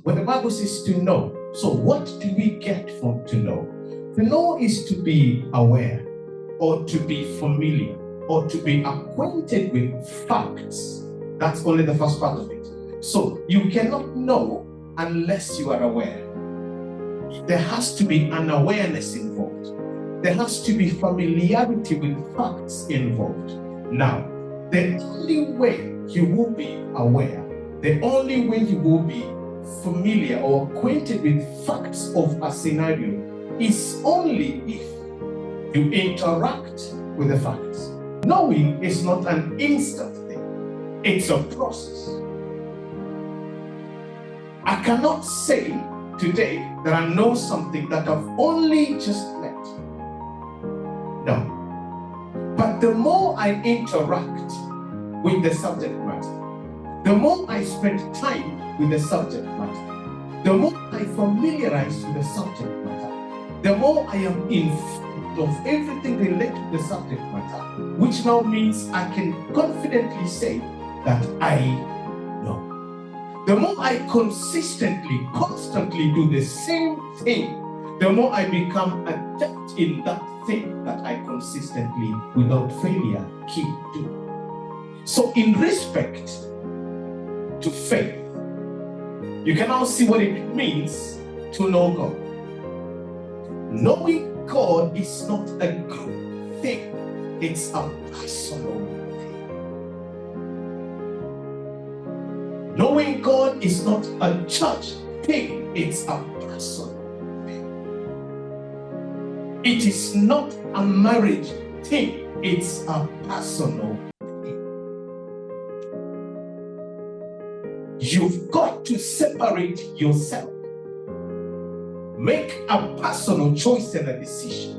when the Bible says to know, so what do we get from to know? To know is to be aware, or to be familiar, or to be acquainted with facts. That's only the first part of it. So you cannot know unless you are aware. There has to be an awareness involved. There has to be familiarity with facts involved. Now, the only way you will be aware, the only way you will be familiar or acquainted with facts of a scenario is only if you interact with the facts. Knowing is not an instant thing, it's a process. I cannot say today that I know something that I've only just met. No. But the more I interact with the subject matter, the more I spend time with the subject matter, the more I familiarize with the subject matter, the more I am informed of everything related to the subject matter, which now means I can confidently say that I know. The more I consistently, constantly do the same thing, the more I become adept in that thing that I consistently, without failure, keep doing. So in respect to faith, you can now see what it means to know God. Knowing God is not a group thing, it's a personal thing. Knowing God is not a church thing, it's a personal thing. It is not a marriage thing, it's a personal thing. You've got to separate yourself. Make a personal choice and a decision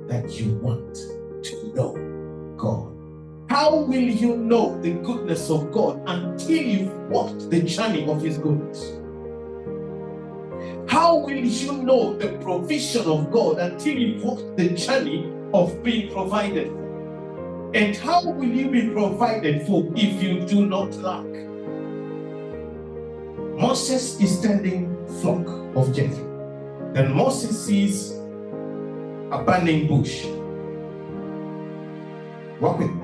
that you want to know God. How will you know the goodness of God until you've walked the journey of His goodness? How will you know the provision of God until you've walked the journey of being provided for? And how will you be provided for if you do not lack? Moses is tending flock of Jethro. Then Moses sees a burning bush. Walk with me.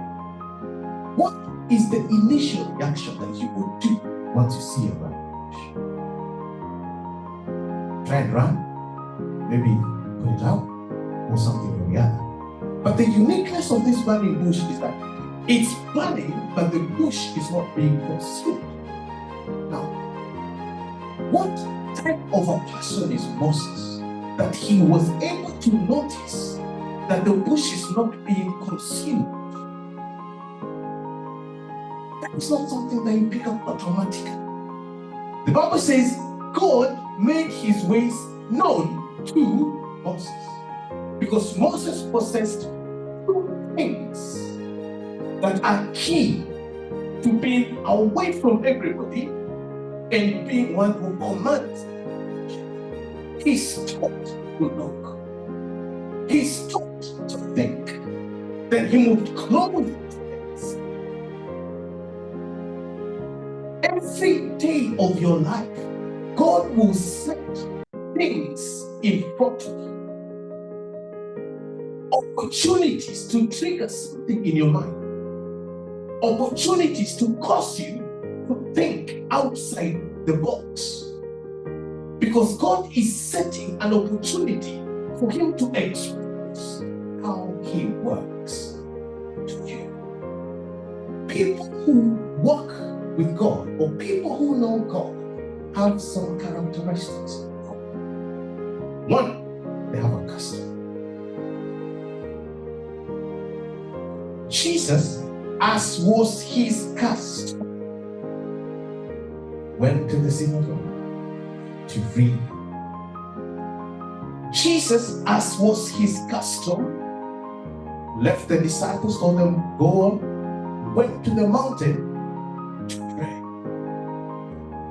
What is the initial reaction that you would do once you see a burning bush? Try and run, maybe put it out, or something or the other. But the uniqueness of this burning bush is that it's burning, but the bush is not being consumed. Now, what type of a person is Moses that he was able to notice that the bush is not being consumed? It's not something that you pick up automatically. The Bible says God made His ways known to Moses because Moses possessed two things that are key to being away from everybody and being one who commands. He's taught to look. He's taught to think. Then he moved close. Every day of your life, God will set things in front of you. Opportunities to trigger something in your mind. Opportunities to cause you to think outside the box. Because God is setting an opportunity for Him to express how He works to you. People who walk with God, or people who know God, have some characteristics. One, they have a custom. Jesus, as was His custom, went to the synagogue to read. Jesus, as was His custom, left the disciples, told them, go on, went to the mountain to pray.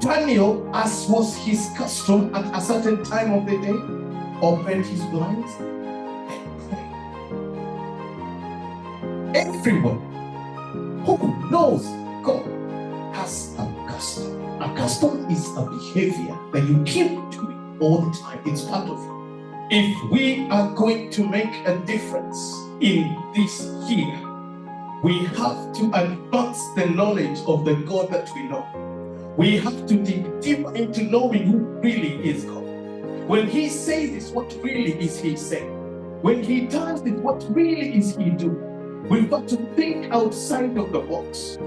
Daniel, as was his custom at a certain time of the day, opened his blinds and prayed. Everyone who knows God has a custom. A custom is a behavior that you keep doing all the time. It's part of you. If we are going to make a difference in this year, we have to advance the knowledge of the God that we know. We have to dig deeper into knowing who really is God. When He says this, what really is He saying? When He does it, what really is He doing? We've got to think outside of the box.